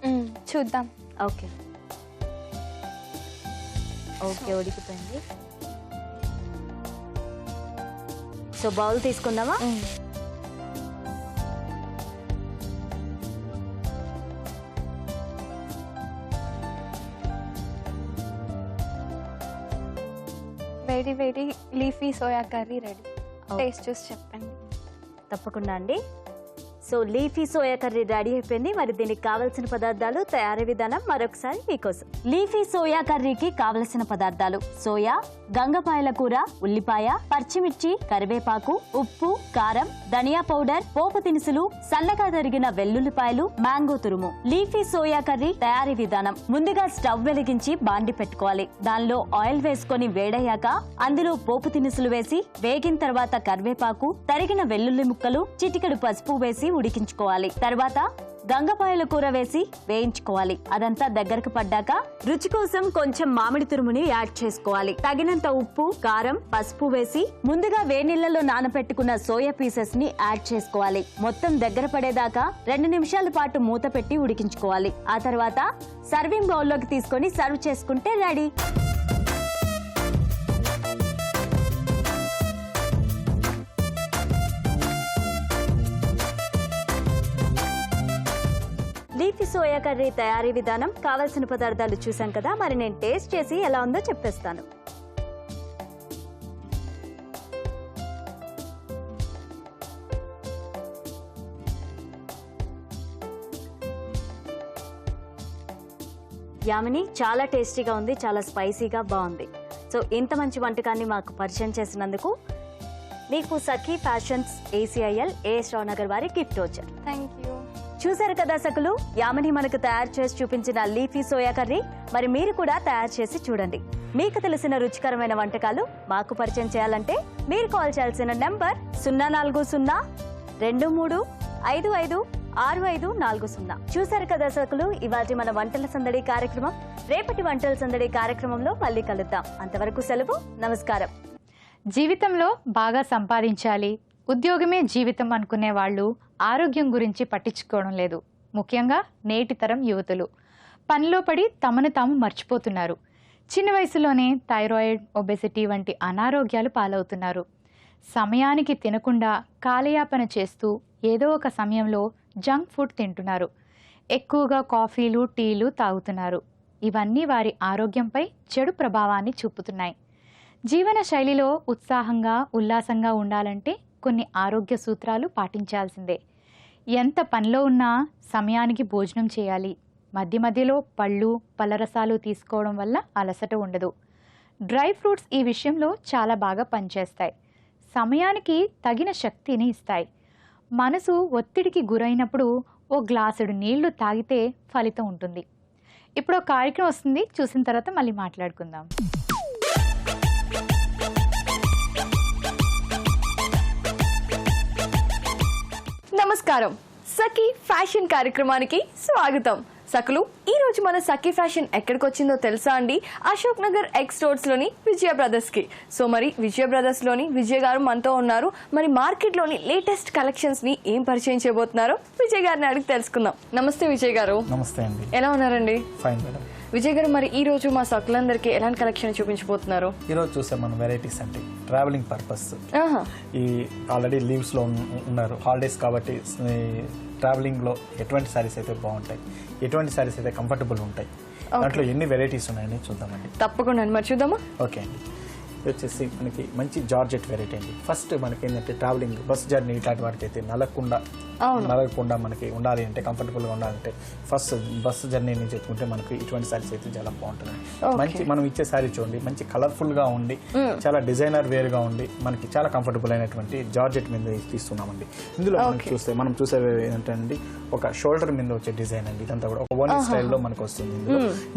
చూద్దాం. ఓకే. ఓకే, ఉడికిపోయింది. సో బౌల్ తీసుకుందామా? వేడి వేడి leafy soya curry ready. Taste చూసి చెప్పండి. తప్పకుండా అండి. So leafy soya curry ready అయిపోయింది. మరి దీనికి కావలసిన పదార్థాలు, తయారీ విధానం మరొకసారి మీకోసం. లీఫీ సోయా కర్రీకి కావలసిన పదార్థాలు: సోయా, గంగపాయల కూర, ఉల్లిపాయ, పచ్చిమిర్చి, కరివేపాకు, ఉప్పు, కారం, ధనియా పౌడర్, పోపు దినుసులు, సన్నగా తరిగిన వెల్లుల్లిపాయలు, మ్యాంగో తురుము. లీఫీ సోయా కర్రీ తయారీ విధానం: ముందుగా స్టవ్ వెలిగించి బాండి పెట్టుకోవాలి. దానిలో ఆయిల్ వేసుకొని వేడయ్యాక అందులో పోపు దినుసులు వేసి వేగిన తర్వాత కరివేపాకు, తరిగిన వెల్లుల్లి ముక్కలు, చిటికెడు పసుపు వేసి ఉడికించుకోవాలి. తర్వాత గంగపాయల కూర వేసి వేయించుకోవాలి. అదంతా దగ్గరకు పడ్డాక రుచి కోసం కొంచెం మామిడి తురుముని యాడ్ చేసుకోవాలి. తగినంత ఉప్పు, కారం, పసుపు వేసి ముందుగా వేడినీళ్లలో నానబెట్టుకున్న సోయా పీసెస్ ని యాడ్ చేసుకోవాలి. మొత్తం దగ్గర పడేదాకా 2 నిమిషాల పాటు మూత పెట్టి ఉడికించుకోవాలి. ఆ తర్వాత సర్వింగ్ బౌల్లోకి తీసుకొని సర్వ్ చేసుకుంటే రెడీ. లీఫీ సోయా కర్రీ తయారీ విధానం, కావలసిన పదార్థాలు చూసాం కదా. మరి నేను టేస్ట్ చేసి ఎలా ఉందో చెప్పేస్తాను. యామిని, చాలా టేస్టీగా ఉంది, చాలా స్పైసీగా బాగుంది. సో ఇంత మంచి వంటకాన్ని మాకు పరిచయం చేసినందుకు మీకు సఖీ ఫ్యాషన్స్ ACIL AS రావు నగర్ వారి గిఫ్ట్ వచ్చారు. Thank you. చూసారు కదా సకులు, యామిని మనకు తయారు చేసి చూపించిన లీఫీ సోయా కర్రీ. మరి మీరు కూడా తయారు చేసి చూడండి. మీకు తెలిసిన రుచికరమైన వంటకాలు మాకు పరిచయం చేయాలంటే మీరు కాల్ చేయాల్సిన నంబర్ 040-23-55 6540. చూశారు కదా సకులు, ఇవాటి మన వంటల సందడి కార్యక్రమం. రేపటి వంటల సందడి కార్యక్రమంలో మళ్ళీ కలుద్దాం. అంతవరకు సెలవు, నమస్కారం. జీవితంలో బాగా సంపాదించాలి, ఉద్యోగమే జీవితం అనుకునే వాళ్ళు ఆరోగ్యం గురించి పట్టించుకోవడం లేదు. ముఖ్యంగా నేటి తరం యువతులు పనిలో పడి తమను తాము మర్చిపోతున్నారు. చిన్న వయసులోనే థైరాయిడ్, ఒబెసిటీ వంటి అనారోగ్యాలు పాలవుతున్నారు. సమయానికి తినకుండా కాలయాపన చేస్తూ ఏదో ఒక సమయంలో జంక్ ఫుడ్ తింటున్నారు. ఎక్కువగా కాఫీలు, టీలు తాగుతున్నారు. ఇవన్నీ వారి ఆరోగ్యంపై చెడు ప్రభావాన్ని చూపుతున్నాయి. జీవన శైలిలో ఉత్సాహంగా, ఉల్లాసంగా ఉండాలంటే కొన్ని ఆరోగ్య సూత్రాలు పాటించాల్సిందే. ఎంత పనిలో ఉన్నా సమయానికి భోజనం చేయాలి. మధ్య మధ్యలో పళ్ళు, పళ్ళరసాలు తీసుకోవడం వల్ల అలసట ఉండదు. డ్రై ఫ్రూట్స్ ఈ విషయంలో చాలా బాగా పనిచేస్తాయి. సమయానికి తగిన శక్తిని ఇస్తాయి. మనసు ఒత్తిడికి గురైనప్పుడు ఓ గ్లాసుడు నీళ్లు తాగితే ఫలితం ఉంటుంది. ఇప్పుడు ఒక కార్యక్రమం వస్తుంది, చూసిన తర్వాత మళ్ళీ మాట్లాడుకుందాం. నమస్కారం. సఖీ ఫ్యాషన్ కార్యక్రమానికి స్వాగతం. సకులు, ఈ రోజు మన సఖీ ఫ్యాషన్ ఎక్కడికి వచ్చిందో తెలుసా అండి? అశోక్ నగర్ ఎక్స్ రోడ్స్ లోని విజయ బ్రదర్స్ కి. సో మరి విజయ బ్రదర్స్ లోని విజయ్ గారు మనతో ఉన్నారు. మరి మార్కెట్ లోని లేటెస్ట్ కలెక్షన్స్ ని ఏం పరిచయం చేయబోతున్నారో విజయ్ గారిని అడిగి తెలుసుకుందాం. నమస్తే విజయ్ గారు. నమస్తే అండి. ఎలా ఉన్నారండి? Fine madam. విజయ్ గారు, మరి ఈ రోజు మా సకులందరికీ ఎలాంటి కలెక్షన్ చూపించబోతున్నారు? ఈరోజు చూసే మన వెరైటీస్ అంటే ట్రావెలింగ్ పర్పస్. ఈ ఆల్రెడీ లీవ్స్లో ఉన్నారు, హాలిడేస్ కాబట్టి ట్రావెలింగ్లో ఎటువంటి శారీస్ అయితే బాగుంటాయి, ఎటువంటి శారీస్ అయితే కంఫర్టబుల్ ఉంటాయి, దాంట్లో ఎన్ని వెరైటీస్ ఉన్నాయని చూద్దామండి. తప్పకుండా అండి, మరి చూద్దామా? ఓకే అండి. ఇది వచ్చేసి మనకి మంచి జార్జెట్ వెరైటీ అండి. ఫస్ట్ మనకి ఏంటంటే ట్రావెలింగ్ బస్ జర్నీ ఇట్లాంటి వాటికి అయితే నలగకుండా మనకి ఉండాలి అంటే, కంఫర్టబుల్గా ఉండాలంటే ఫస్ట్ బస్ జర్నీ నుంచి ఎత్తుకుంటే మనకి ఇటువంటి శారీస్ అయితే చాలా బాగుంటుంది. మంచి మనం ఇచ్చే శారీ చూడండి, మంచి కలర్ఫుల్గా ఉండి చాలా డిజైనర్ వేర్గా ఉండి మనకి చాలా కంఫర్టబుల్ అయినటువంటి జార్జెట్ మీద తీస్తున్నామండి. ఇందులో మనం చూసే ఏంటంటే ఒక షోల్డర్ మీద వచ్చే డిజైన్ అండి. ఇదంతా కూడా ఒక వన్ స్టైల్లో మనకు వస్తుంది.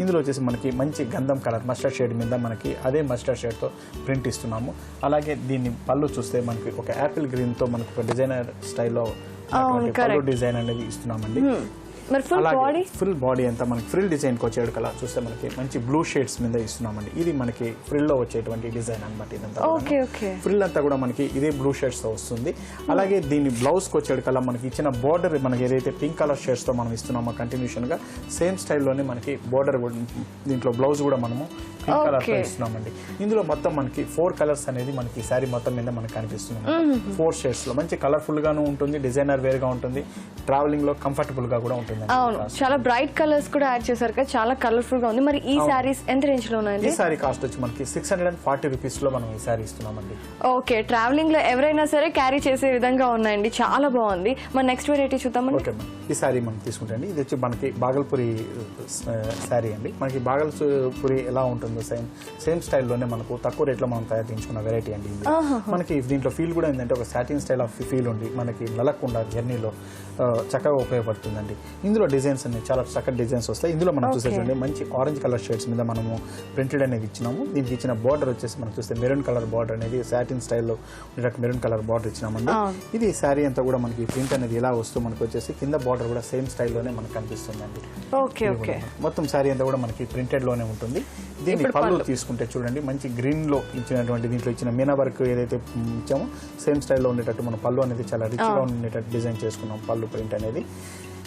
ఇందులో వచ్చేసి మనకి మంచి గంధం కలర్ మస్టర్డ్ షేడ్ మీద మనకి అదే మస్టర్డ్ షేడ్తో ప్రింట్ ఇస్తున్నాము. అలాగే దీన్ని పళ్ళు చూస్తే మనకి ఒక యాపిల్ గ్రీన్ తో మనకు ఒక డిజైనర్ స్టైల్లో పళ్ళు డిజైన్ అనేది ఇస్తున్నామండి. ఫుల్ బాడీ అంతా మనకి ఫ్రిల్ డిజైన్ కి వచ్చేడు కలర్ చూస్తే మనకి మంచి బ్లూ షేడ్స్ మీద ఇస్తున్నామండి. ఇది మనకి ఫ్రిల్ లో వచ్చేటువంటి డిజైన్ అనమాట. ఇదంతా ఫ్రిల్ అంతా కూడా మనకి ఇదే బ్లూ షేడ్స్ తో వస్తుంది. అలాగే దీని బ్లౌజ్ కి వచ్చేడు కలర్ మనకి ఇచ్చిన బోర్డర్ మనకి ఏదైతే పింక్ కలర్ షేడ్స్ తో మనం ఇస్తున్నామో కంటిన్యూషన్ గా సేమ్ స్టైల్లోనే మనకి బోర్డర్ దీంట్లో బ్లౌజ్ కూడా మనము పింక్ కలర్ తో ఇస్తున్నామండి. ఇందులో మొత్తం మనకి 4 కలర్స్ అనేది మనకి శారీ మొత్తం మీద మనకి కనిపిస్తుంది. 4 షేడ్స్ లో మంచి కలర్ఫుల్ గాను ఉంటుంది, డిజైనర్ వేర్ గా ఉంటుంది, ట్రావెలింగ్ లో కంఫర్టబుల్ గా కూడా ఉంటుంది. అవును, చాలా బ్రైట్ కలర్స్ కూడా యాడ్ చేశారు కదా, చాలా కలర్ఫుల్ గా ఉంది. మరి ఈ సారీస్ ఎంత రేంజ్ లో ఉన్నాయండి? ఈ సారీ కాస్ట్ వచ్చి మనకి 640 రూపీస్ లో మనం ఈ సారీ ఇస్తున్నామండి. ఓకే, ట్రావెలింగ్ లో ఎవరైనా సరే క్యారీ చేసే విధంగా ఉన్నాయండి, చాలా బాగుంది. మరి నెక్స్ట్ వెరైటీ చూద్దామండి. ఓకే, ఈ సారీ మనం తీసుకుంటే అండి, ఇది వచ్చి మనకి బాగల్పూరి సారీ అండి. మనకి బాగల్పూరి ఎలా ఉంటుందో సేమ్ స్టైల్లోనే మనకు తక్కువ రేట్లో మనం తయారు చేయించుకున్న వెరైటీ అండి. మనకి దీంట్లో ఫీల్ కూడా ఏంటంటే ఒక సాటిన్ స్టైల్ ఆఫ్ ఫీల్ ఉంది, మనకి నలగకుండా జర్నీలో చక్కగా ఉపయోగపడుతుందండి. ఇందులో డిజైన్స్ అన్ని చాలా చక్కటి డిజైన్స్ వస్తాయి. ఇందులో మనం చూసేటండి మంచి ఆరెంజ్ కలర్ షేడ్స్ మీద మనము ప్రింటెడ్ అనేది ఇచ్చినాము. దీనికి ఇచ్చిన బార్డర్ వచ్చేసి మనం చూస్తే మెరూన్ కలర్ బార్డర్ అనేది సాటిన్ స్టైల్లో ఉండేటట్టు మెరూన్ కలర్ బార్డర్ ఇచ్చినామండి. ఇది శారీ అంతా కూడా మనకి ప్రింట్ అనేది ఎలా వస్తూ మనకు వచ్చేసి కింద బార్డర్ కూడా సేమ్ స్టైల్లోనే మనకు కనిపిస్తుందండి. మొత్తం శారీ అంతా కూడా మనకి ప్రింటెడ్ లోనే ఉంటుంది. దీన్ని పళ్ళు తీసుకుంటే చూడండి, మంచి గ్రీన్ లో ఇచ్చినటువంటి దీంట్లో ఇచ్చిన మీనా వర్క్ ఏదైతే ఇచ్చామో సేమ్ స్టైల్లో ఉండేటట్టు మన పళ్ళు అనేది చాలా రిచ్ గా ఉండేటట్టు డిజైన్ చేసుకున్నాం పళ్ళు ప్రింట్ అనేది.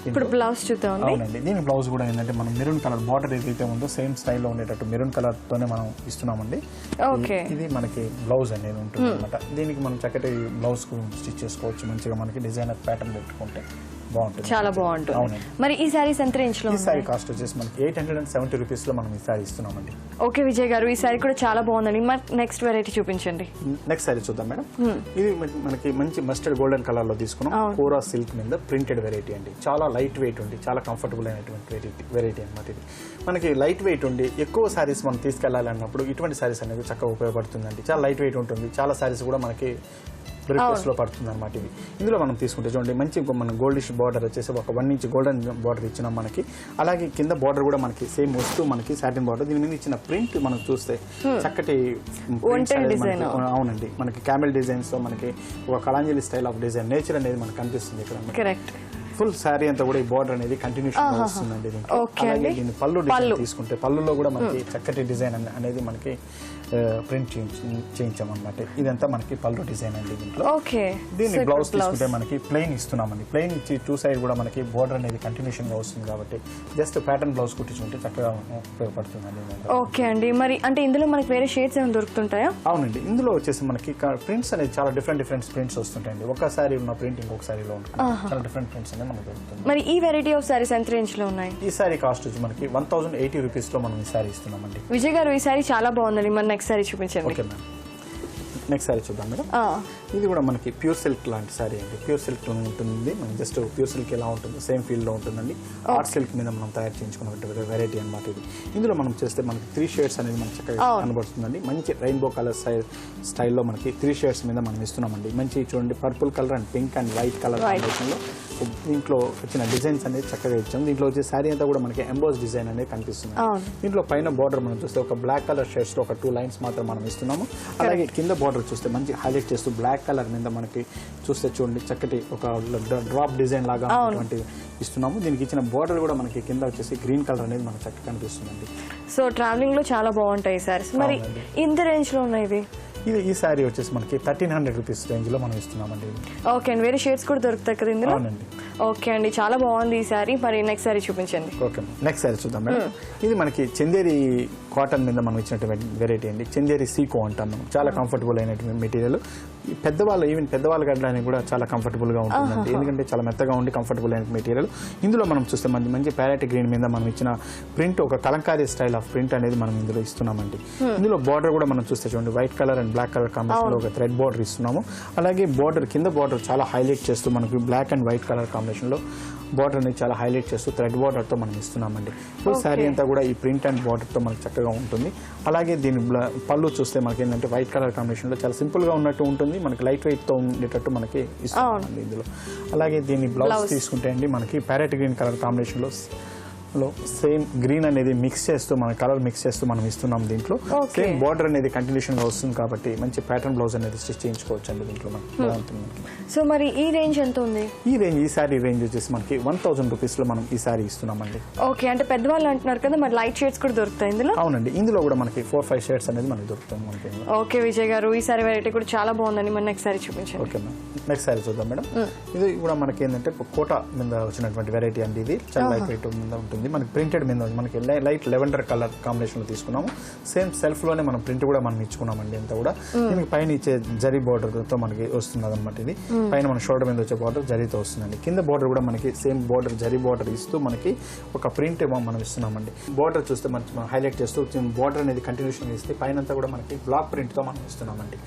ఇప్పుడు బ్లౌజ్ చూద్దాం. అవునండి, దీని బ్లౌజ్ కూడా ఏంటంటే మనం మెరూన్ కలర్ బార్డర్ ఏదైతే ఉందో సేమ్ స్టైల్లో ఉండేటట్టు మెరూన్ కలర్ తోనే మనం ఇస్తున్నామండి. ఇది మనకి బ్లౌజ్ అనేది ఉంటుంది అనమాట. దీనికి మనం చక్కటి బ్లౌజ్ కు స్టిచ్ చేసుకోవచ్చు. మంచిగా మనకి డిజైనర్ ప్యాటర్న్ పెట్టుకుంటే బాగుంటుంది, చాలా బాగుంటుంది. అవునండి. మరి ఈ సారీస్ ఎంత రేంజ్ లో? ఈ సారీ కాస్ట్ వచ్చేసి మనకి 870 రూపీస్ లో మనం ఈ సారీ ఇస్తున్నామండి. ఓకే విజయ్ గారు, ఈ సారీ కూడా చాలా బాగుందండి. మరి నెక్స్ట్ వెరైటీ చూపించండి. నెక్స్ట్ సారీ చూద్దాం మేడం. ఇది మనకి మంచి మస్టర్డ్ గోల్డెన్ కలర్ లో తీసుకున్నాం. కోరా సిల్క్ మీద ప్రింటెడ్ వెరైటీ అండి. చాలా లైట్ వెయిట్ ఉంది, చాలా కంఫర్టబుల్ అయినటువంటి వెరైటీ అనమాట. ఇది మనకి లైట్ వెయిట్ ఉండి ఎక్కువ సారీస్ మనం తీసుకెళ్లాలన్నప్పుడు ఇటువంటి సారీస్ అనేది చక్కగా ఉపయోగపడుతుందండి. చాలా లైట్ వెయిట్ ఉంటుంది, చాలా సారీస్ కూడా మనకి బ్రీఫ్కేస్ లో పడుతుంది అనమాట. ఇది ఇందులో మనం తీసుకుంటే చూడండి, మంచి మన గోల్డిష్ బార్డర్ వచ్చేసి ఒక 1 ఇంచ్ గోల్డెన్ బార్డర్ ఇచ్చినాం మనకి. అలాగే కింద బార్డర్ కూడా మనకి సేమ్ వస్తూ మనకి సాటిన్ బార్డర్. దీని మీద ఇచ్చిన ప్రింట్ మనం చూస్తే చక్కటి అవునండి, మనకి క్యామెల్ డిజైన్స్ తో మనకి ఒక Kalanjali style of design nature అనేది మనకు కనిపిస్తుంది ఇక్కడ. ఫుల్ శారీ అంతా కూడా ఈ బార్డర్ అనేది కంటిన్యూషన్ వస్తుందండి దీంట్లో. అలాగే దీని పళ్ళు డిజైన్ తీసుకుంటే పళ్ళులో కూడా మనకి చక్కటి డిజైన్ అనేది మనకి ప్రింట్ చేయించామన్నమాట. ఇదంతా మనకి పళ్ళు డిజైన్ అండి దీంట్లో. దీన్ని బ్లౌజ్ తీసుకుంటే మనకి ప్లెయిన్ ఇస్తున్నామండి. ప్లెయిన్ ఇచ్చి 2 సైడ్ కూడా మనకి బోర్డర్ అనేది కంటిన్యూషన్ గా వస్తుంది కాబట్టి జస్ట్ ప్యాటర్న్ బ్లౌజ్ కుట్టించుకుంటే చక్కగా ఉపయోగపడుతుందండి. ఓకే అండి. మరి అంటే ఇందులో మనకి వేరే షేడ్స్ ఏమైనా దొరుకుతుంటాయా? అవునండి, ఇందులో వచ్చేసి మనకి ప్రింట్స్ అనేది చాలా డిఫరెంట్ ప్రింట్స్ వస్తుంటాయండి. ఒకసారి ఉన్న ప్రింట్ ఇంకొక సారీలో ఉంటుంది. చాలా డిఫరెంట్ ప్రింట్స్ అనేది మనకు దొరుకుతుంది. మరి ఈ వెరైటీ ఆఫ్ సారీస్ ఎంత రేంజ్ లో ఉన్నాయి? ఈ సారీ కాస్ట్ వచ్చి మనకి 1080 రూపీస్ లో మనం ఈ సారీ ఇస్తున్నామండి. విజయ్ గారు, ఈ సారీ చాలా బాగుందండి. మరి నెక్స్ట్ సారీ చూపించండి. ఓకే మ్యామ్, నెక్స్ట్ సారీ చూద్దాం మేడం. ఇది కూడా మనకి ప్యూర్ సిల్క్ లాంటి సారీ అండి. ప్యూర్ సిల్క్ ఉంటుంది. మనం జస్ట్ ప్యూర్ సిల్క్ ఎలా ఉంటుంది సేమ్ ఫీల్డ్ లో ఉంటుందండి. ఆర్ట్ సిల్క్ మీద మనం తయారు చేయించుకున్న వెరైటీ అనమాట ఇది. ఇందులో మనం చేస్తే మనకి 3 షేడ్స్ అనేది మనకి చక్కగా కనబడుతుందండి. మంచి రెయిన్బో కలర్ స్టైల్లో మనకి 3 షేడ్స్ మీద మనం ఇస్తున్నామండి. మంచి చూడండి, purple colour and pink and white colour కాంబినేషన్లో దీంట్లో వచ్చిన డిజైన్స్ అనేది చక్కగా ఇచ్చాం. దీంట్లో వచ్చే శారీ అంతా కూడా మనకి ఎంబోస్ డిజైన్ అనేది కనిపిస్తుంది. దీంట్లో పైన బార్డర్ మనం చూస్తే ఒక బ్లాక్ కలర్ షేడ్స్ లో ఒక 2 లైన్స్ మాత్రం మనం ఇస్తున్నాము. అలాగే కింద బార్డర్ చూస్తే మంచి హైలైట్ చేస్తూ బ్లాక్ కలర్ మీద మనకి చూస్తే చూడండి చక్కటి ఒక డ్రాప్ డిజైన్ లాగా ఇస్తున్నాము. దీనికి ఇచ్చిన బార్డర్ కూడా మనకి కింద వచ్చేసి గ్రీన్ కలర్ అనేది మనకి చక్కగా కనిపిస్తుందండి. సో ట్రావెలింగ్ లో చాలా బాగుంటాయి సారీస్. మరి ఇంత రేంజ్ లో ఉన్నాయి ఇవి? ఈ సారీ వచ్చేసి మనకి 1300 రూపీస్ రేంజ్ లో మనం ఇస్తున్నామండి. ఓకే అండి. వేరే షేడ్స్ కూడా దొరుకుతాయి కదా ఇందులో? అవునండి. ఓకే అండి, చాలా బాగుంది ఈ సారీ. మరి నెక్స్ట్ సారీ చూపించండి. ఓకే, నెక్స్ట్ సారీ చూద్దాం మేడం. ఇది మనకి చందేరి కాటన్ మీద మనం ఇచ్చినటువంటి వెరైటీ అండి. చందేరి సీకో అంటాం మనం. చాలా కంఫర్టబుల్ అయినటువంటి మెటీరియల్. పెద్దవాళ్ళు ఈవెన్ పెద్దవాళ్ళు కట్టడానికి కూడా చాలా కంఫర్టబుల్ గా ఉంటుందండి. ఎందుకంటే చాలా మెత్తగా ఉండి కంఫర్టబుల్ అయిన మెటీరియల్. ఇందులో మనం చూస్తే మంచి ప్యారెట్ గ్రీన్ మీద మనం ఇచ్చిన ప్రింట్, ఒక కలంకారీ స్టైల్ ఆఫ్ ప్రింట్ అనేది మనం ఇందులో ఇస్తున్నామండి. ఇందులో బార్డర్ కూడా మనం చూస్తే చూడండి white colour and black colour combination లో ఒక థ్రెడ్ బార్డర్ ఇస్తున్నాము. అలాగే బార్డర్ కింద బార్డర్ చాలా హైలైట్ చేస్తూ మనకి black and white colour combination లో బార్డర్ అనేది చాలా హైలైట్ చేస్తూ థ్రెడ్ బార్డర్ తో మనం ఇస్తున్నామండి. ఫుల్ శారీ అంతా కూడా ఈ ప్రింట్ అండ్ బార్డర్ తో మనకి చక్కగా ఉంటుంది. అలాగే దీని పళ్ళు చూస్తే మనకి ఏంటంటే వైట్ కలర్ కాంబినేషన్ లో చాలా సింపుల్ గా ఉన్నట్టు ఉంటుంది. మనకి లైట్ వెయిట్ తో ఉండేటట్టు మనకి ఇస్తున్నామండి ఇందులో. అలాగే దీని బ్లౌజ్ తీసుకుంటే అండి మనకి ప్యారెట్ గ్రీన్ కలర్ కాంబినేషన్ లో సేమ్ గ్రీన్ అనేది మిక్స్ చేస్తూ మన కలర్ మిక్స్ చేస్తూ మనం ఇస్తున్నాం. దీంట్లో సేమ్ బార్డర్ అనేది కంటిన్యూషన్ గా వస్తుంది కాబట్టి మంచి ప్యాటర్న్ బ్లౌజ్ అనేది స్టిచ్ చేయించుకోవచ్చు అండి దీంట్లో మనకి. సో మరి ఈ రేంజ్ ఎంత ఉంది? ఈ సారీ రేంజ్ వచ్చేసి మనకి 1000 రూపీస్ లో మనం ఈ సారీ ఇస్తున్నామండి. ఓకే, అంటే పెద్దవాళ్ళు అంటున్నారు కదా, మరి లైట్ షేడ్స్ కూడా దొరుకుతాయి ఇందులో? అవునండి, ఇందులో కూడా మనకి 4-5 షేడ్స్ అనేది మనకి దొరుకుతుంది మనకి. ఓకే విజయ్ గారు, ఈ సారీ వెరైటీ కూడా చాలా బాగుందండి. మరి నెక్స్ట్ సారీ చూపించండి. ఓకే మ్యామ్, నెక్స్ట్ సారీ చూద్దాం మేడం. ఇది కూడా మనకి ఏంటంటే కోటా మీద వచ్చినటువంటి వెరైటీ అండి. ఇది చాలా లైట్ వెయిట్ మీద ఉంటుంది. మనకి ప్రింటెడ్ మీద మనకి లైట్ లెవెండర్ కలర్ కాంబినేషన్ లో తీసుకున్నాము. సేమ్ సెల్ఫ్ లోనే మనం ప్రింట్ కూడా మనం ఇచ్చుకున్నామండి. అంతా కూడా దీనికి పైన ఇచ్చే జరీ బార్డర్ తో మనకి వస్తుంది అనమాట. ఇది పైన మన షోల్డర్ మీద వచ్చే బార్డర్ జరీతో వస్తుందండి. కింద బార్డర్ కూడా మనకి సేమ్ బార్డర్ జరీ బార్డర్ ఇస్తూ మనకి ఒక ప్రింట్ మనం ఇస్తున్నామండి. బార్డర్ చూస్తే మనకి హైలైట్ చేస్తూ బార్డర్ అనేది కంటిన్యూషన్ ఇస్తే పైన అంతా కూడా మనకి బ్లాక్ ప్రింట్ తో మనం ఇస్తున్నామండి.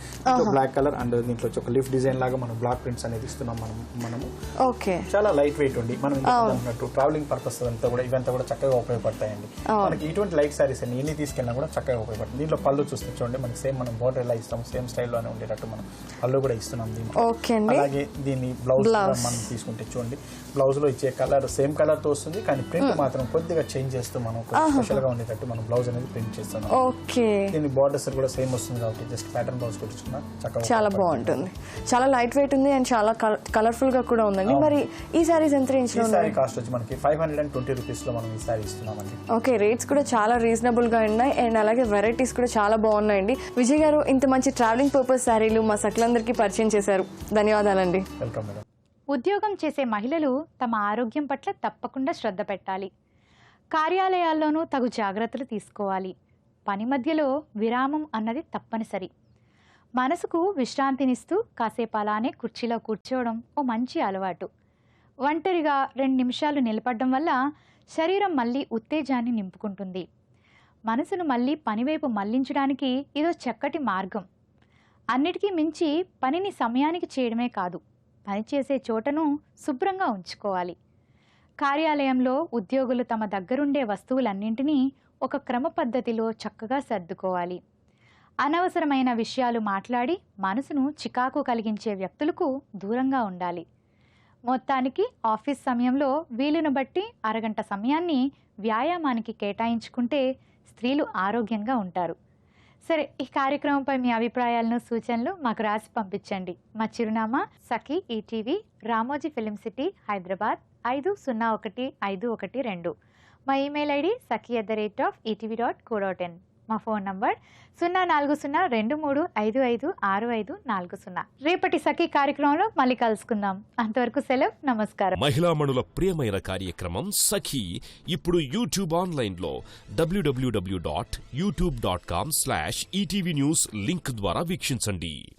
బ్లాక్ కలర్ అండ్ దీంట్లో ఒక లీఫ్ డిజైన్ లాగా మనం బ్లాక్ ప్రింట్స్ అనేది ఇస్తున్నాం మనము. ఓకే, చాలా లైట్ వెయిట్ ఉండి మనం ట్రావెలింగ్ పర్పస్ అంతా కూడా ఇవంతా కూడా చక్కగా ఉపయోగపడతాయండి. మనకి ఇటువంటి లైట్ సారీస్ అన్ని ఎన్ని తీసుకెళ్ళినా కూడా చక్కగా ఉపయోగపడుతుంది. దీంట్లో పళ్ళు చూస్తే చూడండి మనకి సేమ్ మనం బోర్డర్ ఎలా ఇస్తాం సేమ్ స్టైల్లోనే ఉండేటట్టు మనం పళ్ళు కూడా ఇస్తున్నాం దీంట్లో. అలాగే దీన్ని బ్లౌజ్ మనం తీసుకుంటే చూడండి బ్లౌజ్ లో ఇచ్చే కలర్ సేమ్ కలర్ తో వస్తుంది, కానీ ప్రింట్ మాత్రం కొద్దిగా చేంజ్ చేస్తూ మనం స్పెషల్ గా ఉండేటట్టు మనం బ్లౌజ్ అనేది ప్రింట్ చేస్తున్నాం. దీని బార్డర్స్ కూడా సేమ్ వస్తుంది కాబట్టి జస్ట్ ప్యాటర్న్ బ్లౌజ్ కుట్టించుకున్నా చక్కగా చాలా బాగుంటుంది. చాలా లైట్ వెయిట్ ఉంది అండ్ చాలా కలర్ఫుల్ గా కూడా ఉందండి. మరి ఈ సారీస్ ఎంత రేంజ్ లో ఉన్నాయి? కాస్ట్ వచ్చి మనకి 520 రూపీస్ లో మనం ఈ సారీ ఇస్తున్నామండి. ఓకే, రేట్స్ కూడా చాలా రీజనబుల్ గా ఉన్నాయి అండ్ అలాగే వెరైటీస్ కూడా చాలా బాగున్నాయండి. విజయ్ గారు, ఇంత మంచి ట్రావెలింగ్ పర్పస్ శారీలు మా సకలందరికీ పరిచయం చేశారు. ధన్యవాదాలండి. Welcome madam. ఉద్యోగం చేసే మహిళలు తమ ఆరోగ్యం పట్ల తప్పకుండా శ్రద్ధ పెట్టాలి. కార్యాలయాల్లోనూ తగు జాగ్రత్తలు తీసుకోవాలి. పని మధ్యలో విరామం అన్నది తప్పనిసరి. మనసుకు విశ్రాంతినిస్తూ కాసేపు అలానే కుర్చీలో కూర్చోవడం ఓ మంచి అలవాటు. ఒంటరిగా 2 నిమిషాలు నిలబడడం వల్ల శరీరం మళ్ళీ ఉత్తేజాన్ని నింపుకుంటుంది. మనసును మళ్ళీ పనివైపు మళ్లించడానికి ఇదో చక్కటి మార్గం. అన్నిటికీ మించి పనిని సమయానికి చేయడమే కాదు, పనిచేసే చోటను శుభ్రంగా ఉంచుకోవాలి. కార్యాలయంలో ఉద్యోగులు తమ దగ్గరుండే వస్తువులన్నింటినీ ఒక క్రమ పద్ధతిలో చక్కగా సర్దుకోవాలి. అనవసరమైన విషయాలు మాట్లాడి మనసును చికాకు కలిగించే వ్యక్తులకు దూరంగా ఉండాలి. మొత్తానికి ఆఫీస్ సమయంలో వీలును బట్టి అరగంట సమయాన్ని వ్యాయామానికి కేటాయించుకుంటే స్త్రీలు ఆరోగ్యంగా ఉంటారు. సరే, ఈ కార్యక్రమంపై మీ అభిప్రాయాలను సూచనలు మాకు రాసి పంపించండి. మా చిరునామా సఖీ ఈటీవీ, రామోజీ ఫిలిం సిటీ, హైదరాబాద్ 50151512. మా ఈమెయిల్ ఐడి saki@etv.co.in. మా ఫోన్ నంబర్ 0402355540. రేపటి సఖీ కార్యక్రమంలో మళ్ళీ కలుసుకుందాం. అంతవరకు సెలవు, నమస్కారం. మహిళామణుల ప్రియమైన కార్యక్రమం సఖీ ఇప్పుడు యూట్యూబ్ ఆన్లైన్లో www.youtube.com/ETV News లింక్ ద్వారా వీక్షించండి.